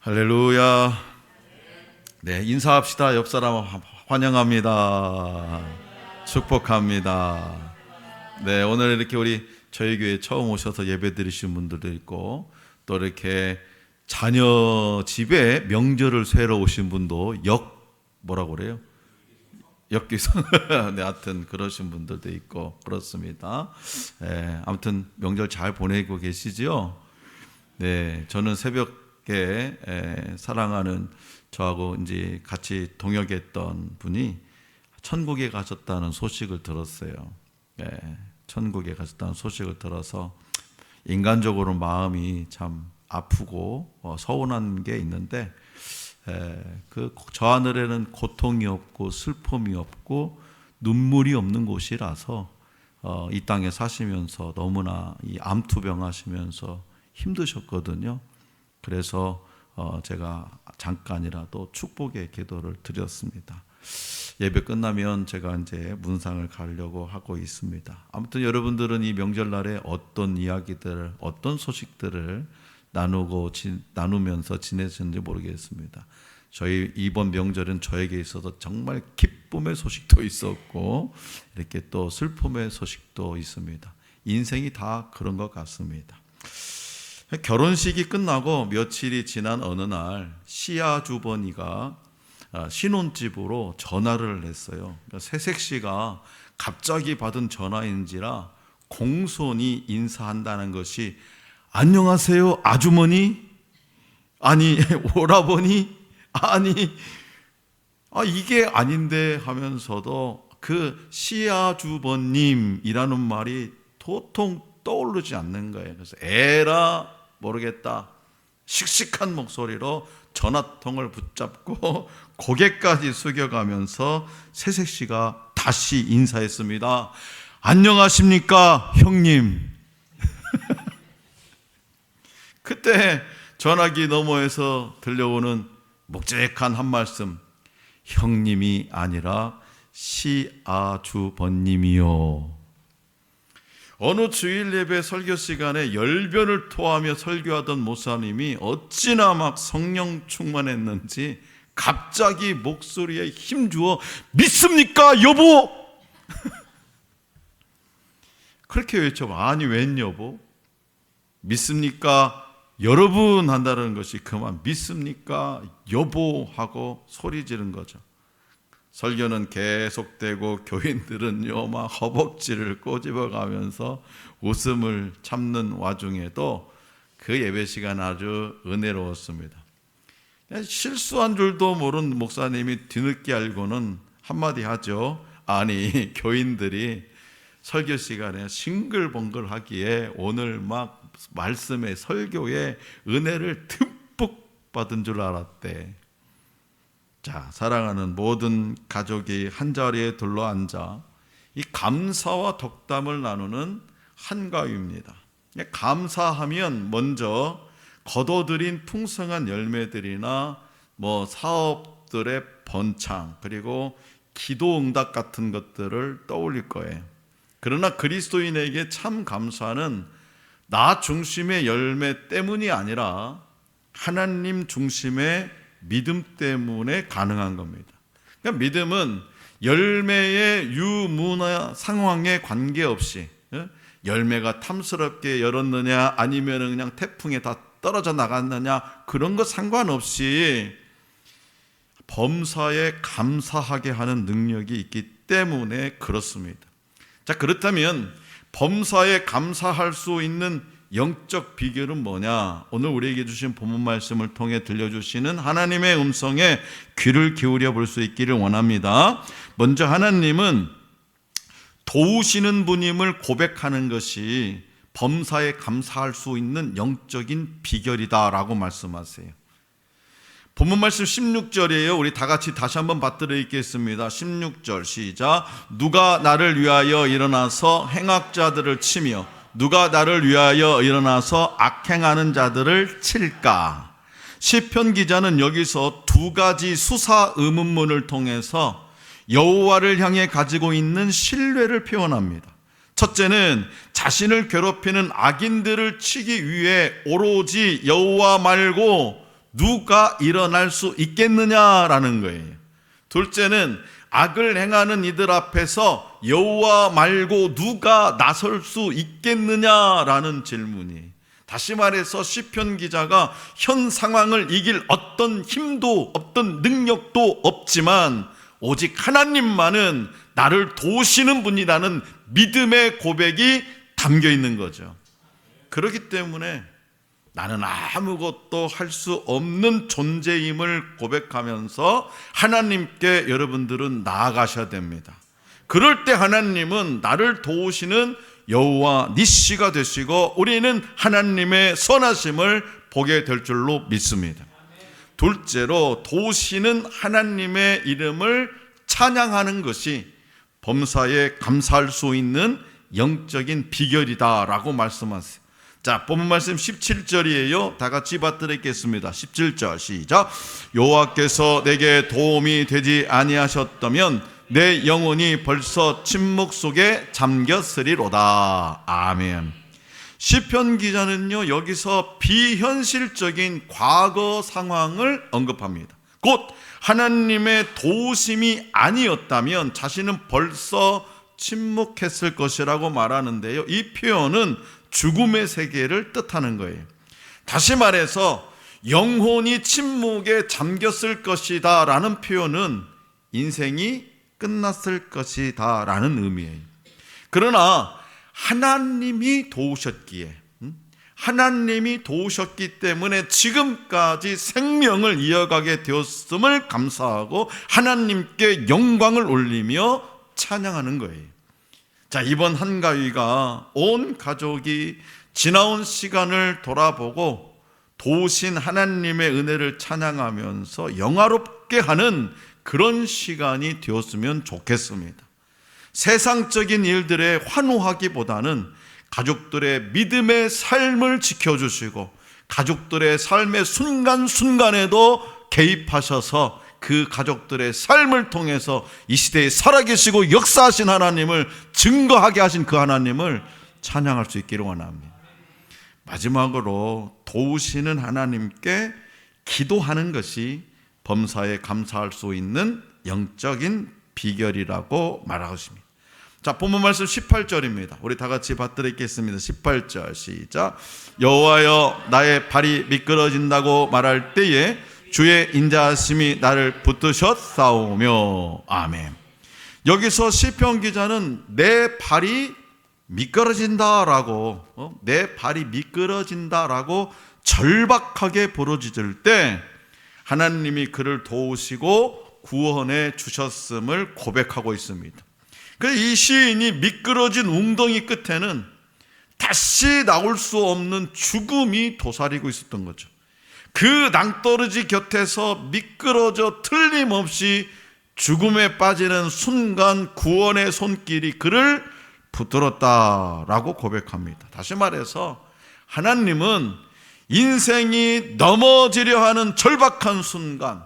할렐루야. 네, 인사합시다. 옆 사람 환영합니다. 축복합니다. 네, 오늘 이렇게 저희 교회 처음 오셔서 예배 드리신 분들도 있고, 또 이렇게 자녀 집에 명절을 쇠러 오신 분도 뭐라고 그래요? 역기선. 네, 하여튼 그러신 분들도 있고 그렇습니다. 네, 아무튼 명절 잘 보내고 계시지요? 네, 저는 새벽에 사랑하는 저하고 이제 같이 동역했던 분이 천국에 가셨다는 소식을 들었어요. 네, 천국에 가셨다는 소식을 들어서 인간적으로 마음이 참 아프고 서운한 게 있는데, 저 하늘에는 고통이 없고 슬픔이 없고 눈물이 없는 곳이라서 이 땅에 사시면서 너무나 이 암투병 하시면서 힘드셨거든요. 그래서 제가 잠깐이라도 축복의 기도를 드렸습니다. 예배 끝나면 제가 이제 문상을 가려고 하고 있습니다. 아무튼 여러분들은 이 명절날에 어떤 이야기들, 어떤 소식들을 나누면서 지내셨는지 모르겠습니다. 저희 이번 명절은 저에게 있어서 정말 기쁨의 소식도 있었고, 이렇게 또 슬픔의 소식도 있습니다. 인생이 다 그런 것 같습니다. 결혼식이 끝나고 며칠이 지난 어느 날 시아주버니가 신혼집으로 전화를 했어요. 새색 씨가 갑자기 받은 전화인지라 공손히 인사한다는 것이 안녕하세요 아주머니? 아니 오라버니? 아니 이게 아닌데 하면서도 그 시아주버님이라는 말이 도통 떠오르지 않는 거예요. 그래서 에라 모르겠다 씩씩한 목소리로 전화통을 붙잡고 고개까지 숙여가면서 새색 씨가 다시 인사했습니다. 안녕하십니까 형님. 그때 전화기 너머에서 들려오는 묵직한 한 말씀, 형님이 아니라 시아주버님이요. 어느 주일 예배 설교 시간에 열변을 토하며 설교하던 목사님이 어찌나 막 성령 충만했는지 갑자기 목소리에 힘주어 믿습니까 여보? 그렇게 외쳐봐. 아니 웬 여보? 믿습니까 여러분 한다는 것이 그만 믿습니까 여보 하고 소리 지른 거죠. 설교는 계속되고 교인들은요 막 허벅지를 꼬집어가면서 웃음을 참는 와중에도 그 예배 시간 아주 은혜로웠습니다. 실수한 줄도 모른 목사님이 뒤늦게 알고는 한마디 하죠. 아니 교인들이 설교 시간에 싱글벙글 하기에 오늘 막 말씀의 설교에 은혜를 듬뿍 받은 줄 알았대. 자, 사랑하는 모든 가족이 한자리에 둘러앉아 이 감사와 덕담을 나누는 한가위입니다. 감사하면 먼저 거둬들인 풍성한 열매들이나 사업들의 번창, 그리고 기도 응답 같은 것들을 떠올릴 거예요. 그러나 그리스도인에게 참 감사는 나 중심의 열매 때문이 아니라 하나님 중심의 믿음 때문에 가능한 겁니다. 그러니까 믿음은 열매의 유무나 상황에 관계없이, 열매가 탐스럽게 열었느냐 아니면 그냥 태풍에 다 떨어져 나갔느냐 그런 거 상관없이 범사에 감사하게 하는 능력이 있기 때문에 그렇습니다. 자, 그렇다면 범사에 감사할 수 있는 영적 비결은 뭐냐? 오늘 우리에게 주신 본문 말씀을 통해 들려주시는 하나님의 음성에 귀를 기울여 볼 수 있기를 원합니다. 먼저 하나님은 도우시는 분임을 고백하는 것이 범사에 감사할 수 있는 영적인 비결이다라고 말씀하세요. 본문 말씀 16절이에요. 우리 다 같이 다시 한번 받들어 읽겠습니다. 16절 시작. 누가 나를 위하여 일어나서 행악자들을 치며 누가 나를 위하여 일어나서 악행하는 자들을 칠까? 시편 기자는 여기서 두 가지 수사 의문문을 통해서 여호와를 향해 가지고 있는 신뢰를 표현합니다. 첫째는 자신을 괴롭히는 악인들을 치기 위해 오로지 여호와 말고 누가 일어날 수 있겠느냐라는 거예요. 둘째는 악을 행하는 이들 앞에서 여호와 말고 누가 나설 수 있겠느냐라는 질문이. 다시 말해서 시편 기자가 현 상황을 이길 어떤 힘도 어떤 능력도 없지만 오직 하나님만은 나를 도우시는 분이라는 믿음의 고백이 담겨 있는 거죠. 그렇기 때문에 나는 아무것도 할 수 없는 존재임을 고백하면서 하나님께 여러분들은 나아가셔야 됩니다. 그럴 때 하나님은 나를 도우시는 여호와 니시가 되시고 우리는 하나님의 선하심을 보게 될 줄로 믿습니다. 둘째로, 도우시는 하나님의 이름을 찬양하는 것이 범사에 감사할 수 있는 영적인 비결이다라고 말씀하세요. 자, 본문 말씀 17절이에요. 다 같이 받들겠습니다. 17절 시작. 여호와께서 내게 도움이 되지 아니하셨다면 내 영혼이 벌써 침묵 속에 잠겼으리로다. 아멘. 시편 기자는요, 여기서 비현실적인 과거 상황을 언급합니다. 곧 하나님의 도우심이 아니었다면 자신은 벌써 침묵했을 것이라고 말하는데요, 이 표현은 죽음의 세계를 뜻하는 거예요. 다시 말해서 영혼이 침묵에 잠겼을 것이다 라는 표현은 인생이 끝났을 것이다 라는 의미예요. 그러나 하나님이 도우셨기에, 하나님이 도우셨기 때문에 지금까지 생명을 이어가게 되었음을 감사하고 하나님께 영광을 올리며 찬양하는 거예요. 자, 이번 한가위가 온 가족이 지나온 시간을 돌아보고 도우신 하나님의 은혜를 찬양하면서 영화롭게 하는 그런 시간이 되었으면 좋겠습니다. 세상적인 일들에 환호하기보다는 가족들의 믿음의 삶을 지켜주시고 가족들의 삶의 순간순간에도 개입하셔서 그 가족들의 삶을 통해서 이 시대에 살아계시고 역사하신 하나님을 증거하게 하신 그 하나님을 찬양할 수 있기를 원합니다. 마지막으로, 도우시는 하나님께 기도하는 것이 범사에 감사할 수 있는 영적인 비결이라고 말하고 있습니다. 자, 본문 말씀 18절입니다. 우리 다 같이 받들겠습니다. 18절 시작. 여호와여, 나의 발이 미끄러진다고 말할 때에 주의 인자하심이 나를 붙드셨사오며. 아멘. 여기서 시편 기자는 내 발이 미끄러진다라고, 내 발이 미끄러진다라고 절박하게 부르짖을 때 하나님이 그를 도우시고 구원해 주셨음을 고백하고 있습니다. 그래서 이 시인이 미끄러진 웅덩이 끝에는 다시 나올 수 없는 죽음이 도사리고 있었던 거죠. 그 낭떠러지 곁에서 미끄러져 틀림없이 죽음에 빠지는 순간 구원의 손길이 그를 붙들었다라고 고백합니다. 다시 말해서 하나님은 인생이 넘어지려 하는 절박한 순간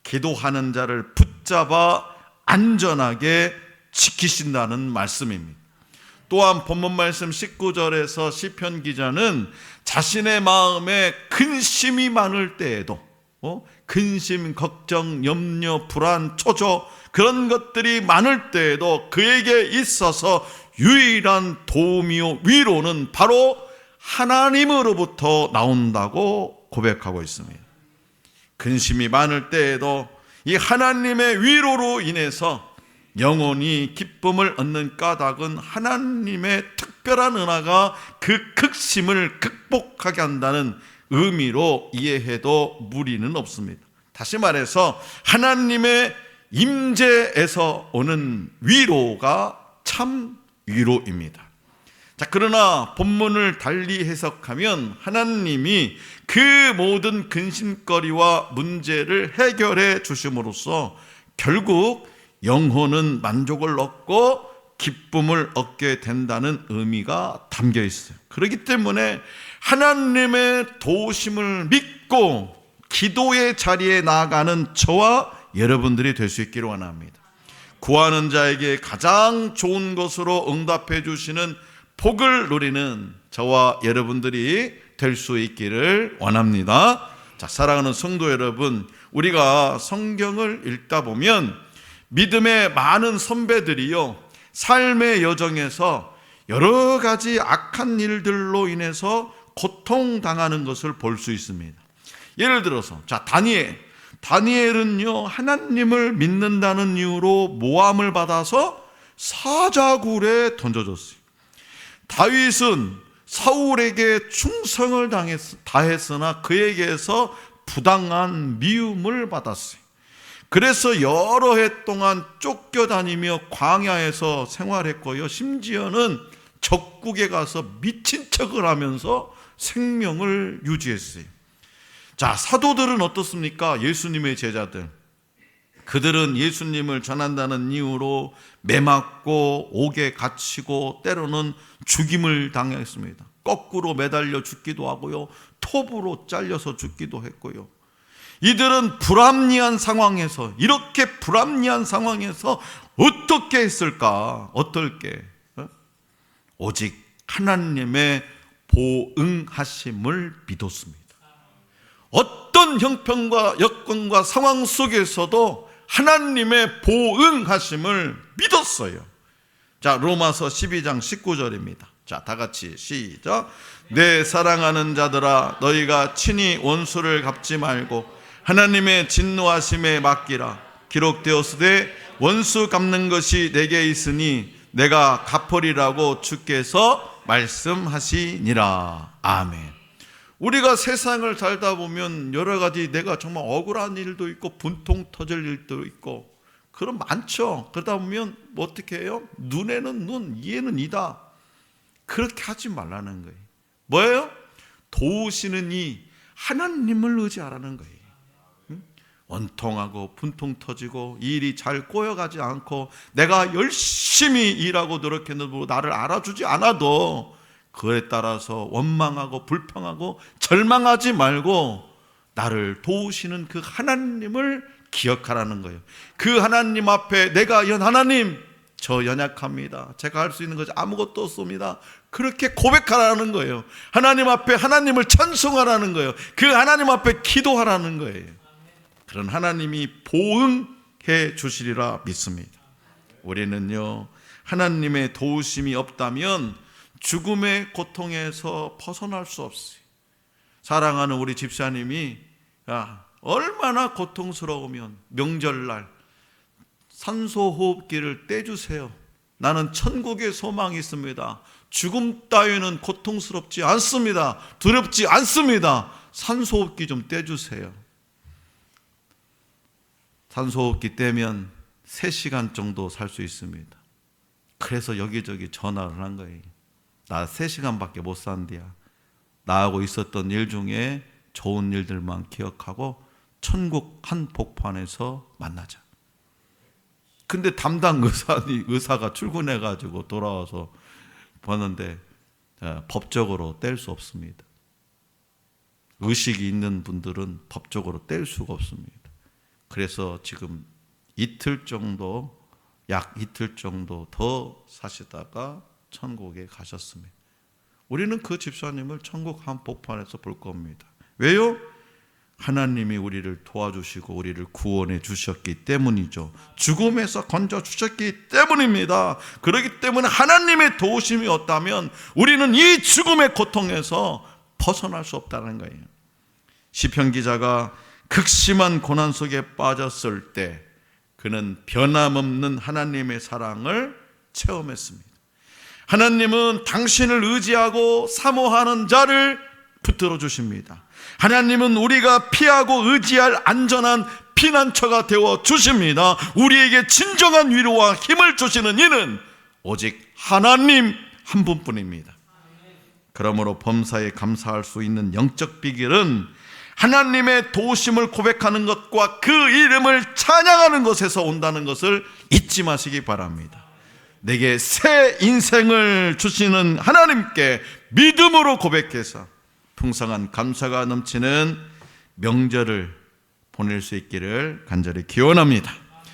기도하는 자를 붙잡아 안전하게 지키신다는 말씀입니다. 또한 본문 말씀 19절에서 시편 기자는 자신의 마음에 근심이 많을 때에도 근심, 걱정, 염려, 불안, 초조 그런 것들이 많을 때에도 그에게 있어서 유일한 도움이요 위로는 바로 하나님으로부터 나온다고 고백하고 있습니다. 근심이 많을 때에도 이 하나님의 위로로 인해서 영혼이 기쁨을 얻는 까닭은 하나님의 특별한 은혜가 그 극심을 극복하게 한다는 의미로 이해해도 무리는 없습니다. 다시 말해서 하나님의 임재에서 오는 위로가 참 위로입니다. 자, 그러나 본문을 달리 해석하면 하나님이 그 모든 근심거리와 문제를 해결해 주심으로써 결국 영혼은 만족을 얻고 기쁨을 얻게 된다는 의미가 담겨 있어요. 그렇기 때문에 하나님의 도우심을 믿고 기도의 자리에 나아가는 저와 여러분들이 될 수 있기를 원합니다. 구하는 자에게 가장 좋은 것으로 응답해 주시는 복을 누리는 저와 여러분들이 될 수 있기를 원합니다. 자, 사랑하는 성도 여러분, 우리가 성경을 읽다 보면 믿음의 많은 선배들이요, 삶의 여정에서 여러 가지 악한 일들로 인해서 고통당하는 것을 볼 수 있습니다. 예를 들어서, 자, 다니엘은요, 하나님을 믿는다는 이유로 모함을 받아서 사자굴에 던져졌어요. 다윗은 사울에게 충성을 다했으나 그에게서 부당한 미움을 받았어요. 그래서 여러 해 동안 쫓겨다니며 광야에서 생활했고요, 심지어는 적국에 가서 미친 척을 하면서 생명을 유지했어요. 자, 사도들은 어떻습니까? 예수님의 제자들, 그들은 예수님을 전한다는 이유로 매맞고 옥에 갇히고 때로는 죽임을 당했습니다. 거꾸로 매달려 죽기도 하고요, 톱으로 잘려서 죽기도 했고요. 이들은 불합리한 상황에서, 이렇게 불합리한 상황에서 어떻게 했을까? 어떨게? 오직 하나님의 보응하심을 믿었습니다. 어떤 형편과 여건과 상황 속에서도 하나님의 보응하심을 믿었어요. 자, 로마서 12장 19절입니다. 자, 다 같이 시작. 내 사랑하는 자들아, 너희가 친히 원수를 갚지 말고 하나님의 진노하심에 맡기라. 기록되었으되 원수 갚는 것이 내게 있으니 내가 갚으리라고 주께서 말씀하시니라. 아멘. 우리가 세상을 살다 보면 여러 가지 내가 정말 억울한 일도 있고 분통 터질 일도 있고 그런 많죠. 그러다 보면 뭐 어떻게 해요? 눈에는 눈, 이에는 이다. 그렇게 하지 말라는 거예요. 뭐예요? 도우시는 이 하나님을 의지하라는 거예요. 원통하고 분통 터지고 일이 잘 꼬여가지 않고 내가 열심히 일하고 노력했는데 나를 알아주지 않아도 그에 따라서 원망하고 불평하고 절망하지 말고 나를 도우시는 그 하나님을 기억하라는 거예요. 그 하나님 앞에 내가 하나님, 저 연약합니다. 제가 할 수 있는 것이 아무것도 없습니다. 그렇게 고백하라는 거예요. 하나님 앞에 하나님을 찬송하라는 거예요. 그 하나님 앞에 기도하라는 거예요. 그런 하나님이 보응해 주시리라 믿습니다. 우리는요, 하나님의 도우심이 없다면 죽음의 고통에서 벗어날 수 없어요. 사랑하는 우리 집사님이 얼마나 고통스러우면 명절날 산소호흡기를 떼주세요. 나는 천국의 소망이 있습니다. 죽음 따위는 고통스럽지 않습니다. 두렵지 않습니다. 산소호흡기 좀 떼주세요. 산소호흡기 떼면 3시간 정도 살 수 있습니다. 그래서 여기저기 전화를 한 거예요. 나 3시간밖에 못 산대야. 나하고 있었던 일 중에 좋은 일들만 기억하고 천국 한복판에서 만나자. 근데 담당 의사가 출근해가지고 돌아와서 봤는데 법적으로 뗄 수 없습니다. 의식이 있는 분들은 법적으로 뗄 수가 없습니다. 그래서 지금 약 이틀 정도 더 사시다가 천국에 가셨습니다. 우리는 그 집사님을 천국 한복판에서 볼 겁니다. 왜요? 하나님이 우리를 도와주시고 우리를 구원해 주셨기 때문이죠. 죽음에서 건져 주셨기 때문입니다. 그렇기 때문에 하나님의 도우심이 없다면 우리는 이 죽음의 고통에서 벗어날 수 없다는 거예요. 시편 기자가 극심한 고난 속에 빠졌을 때 그는 변함없는 하나님의 사랑을 체험했습니다. 하나님은 당신을 의지하고 사모하는 자를 붙들어 주십니다. 하나님은 우리가 피하고 의지할 안전한 피난처가 되어 주십니다. 우리에게 진정한 위로와 힘을 주시는 이는 오직 하나님 한 분뿐입니다. 그러므로 범사에 감사할 수 있는 영적 비결은 하나님의 도우심을 고백하는 것과 그 이름을 찬양하는 것에서 온다는 것을 잊지 마시기 바랍니다. 내게 새 인생을 주시는 하나님께 믿음으로 고백해서 풍성한 감사가 넘치는 명절을 보낼 수 있기를 간절히 기원합니다.